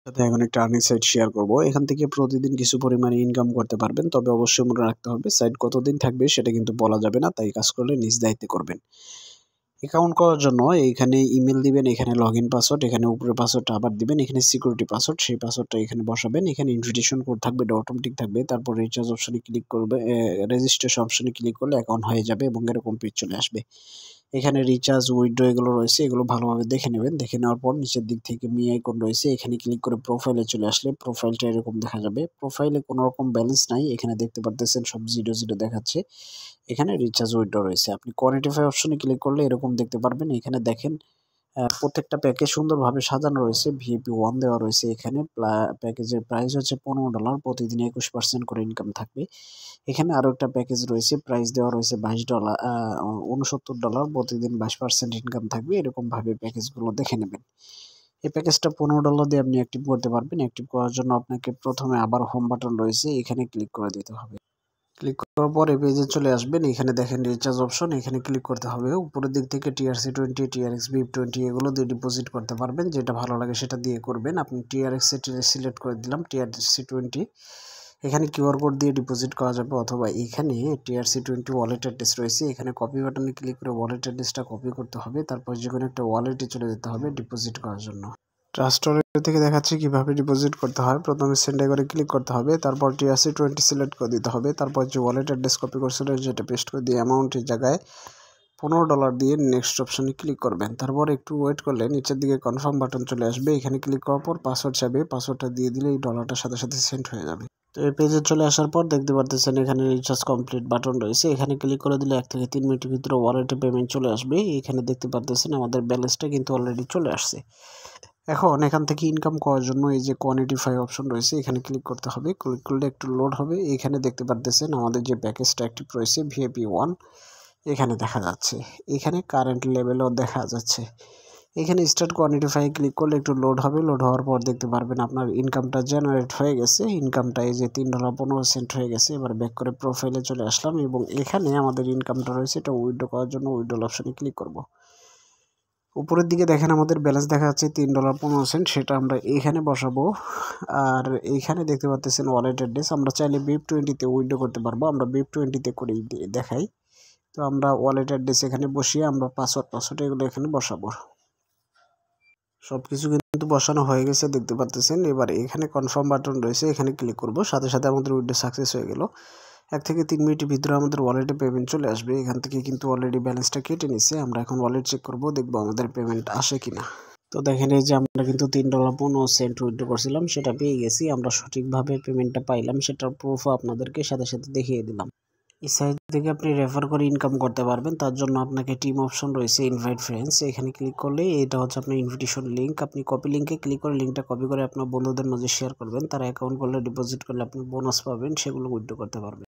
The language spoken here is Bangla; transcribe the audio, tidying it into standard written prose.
সাথে এখন একটা আর্নিং সাইট শেয়ার করব। এখান থেকে প্রতিদিন কিছু পরিমাণে ইনকাম করতে পারবেন। তবে অবশ্যই মনে রাখতে হবে সাইট কতদিন থাকবে সেটা কিন্তু বলা যাবে না। তাই কাজ করলে নিজ দায়িত্বে করবেন। অ্যাকাউন্ট করার জন্য এইখানে ইমেল দিবেন, এখানে লগইন পাসওয়ার্ড, এখানে উপরে পাসওয়ার্ডটা আবার দিবেন, এখানে সিকিউরিটি পাসওয়ার্ড, সেই পাসওয়ার্ডটা এখানে বসাবেন। এখানে ইনভিটেশন কোড থাকবে, এটা অটোমেটিক থাকবে। তারপর রিচার্জ অপশনে ক্লিক করবে, রেজিস্ট্রেশন অপশনে ক্লিক করলে অ্যাকাউন্ট হয়ে যাবে এবং এরকম পেজ চলে আসবে। এখানে রিচার্জ, উইথড্র এগুলো রয়েছে, এগুলো ভালোভাবে দেখে নেবেন। দেখে নেওয়ার পর নিচের দিক থেকে মি আইকন রয়েছে, এখানে ক্লিক করে প্রোফাইলে চলে আসলে প্রোফাইলটা এরকম দেখা যাবে। প্রোফাইলে কোনো রকম ব্যালেন্স নাই, এখানে দেখতে পারতেছেন সব জিরো জিরো দেখাচ্ছে। এখানে রিচার্জ, উইথড্র রয়েছে। আপনি কোয়ান্টিফাই অপশনে ক্লিক করলে এরকম দেখতে পারবেন। এখানে দেখেন প্রত্যেকটা প্যাকেজ সুন্দরভাবে সাজানো রয়েছে, ভিআইপি 1 দেওয়া রয়েছে। এখানে প্যাকেজের প্রাইস হচ্ছে $15, প্রতিদিন 21% করে ইনকাম থাকবে। এখানে আরো একটা প্যাকেজ রয়েছে, প্রাইস দেওয়া রয়েছে $22, $69, প্রতিদিন 22% ইনকাম থাকবে। এরকম ভাবে প্যাকেজগুলো দেখে নেবেন। এই প্যাকেজটা $15 দিয়ে আপনি অ্যাক্টিভ করতে পারবেন। অ্যাক্টিভ করার জন্য আপনাকে প্রথমে আবার হোম বাটন রয়েছে, এখানে ক্লিক করে দিতে হবে। ক্লিক করার পর এই পেজে চলে আসবেন। এখানে দেখেন রিচার্জ অপশন, এখানে ক্লিক করতে হবে। উপরের দিক থেকে TRC20, TRX VIP20 এগুলো দিয়ে ডিপোজিট করতে পারবেন। যেটা ভালো লাগে সেটা দিয়ে করবেন। আপনি TRX সিলেক্ট করে দিলাম, TRC20। এখানে কিউআর কোড দিয়ে ডিপোজিট করা যাবে, অথবা এখানে TRC20 ওয়ালেট অ্যাড্রেস রয়েছে, এখানে কপি বাটনে ক্লিক করে ওয়ালেট অ্যাড্রেসটা কপি করতে হবে। তারপর যে কোনো একটা ওয়ালেটে চলে যেতে হবে ডিপোজিট করার জন্য। ট্রাস্ট ওয়ালেট থেকে দেখাচ্ছি কিভাবে ডিপোজিট করতে হয়। প্রথমে সেন্ড করে ক্লিক করতে হবে, তারপর TRC20 সিলেক্ট করে দিতে হবে। তারপর যে ওয়ালেট অ্যাড্রেস কপি করছিলেন সেটা পেস্ট করে দিয়ে অ্যামাউন্টের জায়গায় $15 দিয়ে নেক্সট অপশনে ক্লিক করবেন। তারপর একটু ওয়েট করলে নিচের দিকে কনফার্ম বাটন চলে আসবে। এখানে ক্লিক করার পর পাসওয়ার্ড চাইবে, পাসওয়ার্ডটা দিয়ে দিলে এই ডলারটার সাথে সাথে সেন্ড হয়ে যাবে। তো এই পেজে চলে আসার পর দেখতে পারতেছেন এখানে রিচার্জ কমপ্লিট বাটন রয়েছে, এখানে ক্লিক করে দিলে 1 থেকে 3 মিনিটের ভিতরে ওয়ালেটে পেমেন্ট চলে আসবে। এখানে দেখতে পারতেছেন আমাদের ব্যালেন্সটা কিন্তু অলরেডি চলে আসছে। এখন এখান থেকে ইনকাম করার জন্য এই যে কোয়ান্টিফাই অপশন রয়েছে, এখানে ক্লিক করতে হবে। ক্লিক করলে একটু লোড হবে। এখানে দেখতে পারতেছেন আমাদের যে প্যাকেজটা অ্যাক্টিভ রয়েছে ভিআইপি 1, এখানে দেখা যাচ্ছে। এখানে কারেন্ট লেভেলও দেখা যাচ্ছে। এখানে স্টার্ট কোয়ান্টিফাই ক্লিক করলে একটু লোড হবে। লোড হওয়ার পর দেখতে পারবেন আপনার ইনকামটা জেনারেট হয়ে গেছে। ইনকামটা এই যে $3.15 হয়ে গেছে। এবার ব্যাক করে প্রোফাইলে চলে আসলাম এবং এখানে আমাদের ইনকামটা রয়েছে, এটা উইথড্র করার জন্য উইথড্র অপশনে ক্লিক করব। উপরের দিকে দেখেন আমাদের ব্যালেন্স দেখা যাচ্ছে $3.15, সেটা আমরা এইখানে বসাবো। আর এইখানে দেখতে পাচ্ছেন ওয়ালেট অ্যাড্রেস, আমরা চাইলে BIP20-তে উইথড্র করতে পারবো। আমরা BIP20-তে করে দেখাই। তো আমরা ওয়ালেট অ্যাড্রেস এখানে বসিয়ে আমরা পাসওয়ার্ড এগুলো এখানে বসাবো। সবকিছু কিন্তু বসানো হয়ে গেছে দেখতে পাচ্ছেন। এবার এখানে কনফার্ম বাটন রয়েছে, এখানে ক্লিক করব। সাথে সাথে আমাদের উইথড্র সাকসেস হয়ে গেল। 1 থেকে 3 মিনিটের ভিতরে আমাদের ওয়ালেটে পেমেন্ট চলে আসবে। এখান থেকে কিন্তু অলরেডি ব্যালেন্সটা কেটে নিচ্ছে। আমরা এখন ওয়ালেট চেক করব, দেখবো আমাদের পেমেন্ট আসে কিনা। তো দেখেন এই যে আমরা কিন্তু $3.15 উইথড্র করছিলাম, সেটা পেয়ে গেছি। আমরা সঠিকভাবে পেমেন্টটা পাইলাম, সেটার প্রুফও আপনাদেরকে সাথে সাথে দেখিয়ে দিলাম। এই সাইট থেকে আপনি রেফার করে ইনকাম করতে পারবেন। তার জন্য আপনাকে টিম অপশন রয়েছে, ইনভাইট ফ্রেন্ডস, এখানে ক্লিক করলে এটা হচ্ছে আপনার ইনভিটেশন লিঙ্ক। আপনি কপি লিঙ্কে ক্লিক করে লিঙ্কটা কপি করে আপনার বন্ধুদের মাঝে শেয়ার করবেন। তারা অ্যাকাউন্ট করলে, ডিপোজিট করলে আপনি বোনাস পাবেন, সেগুলো উইথড্র করতে পারবেন।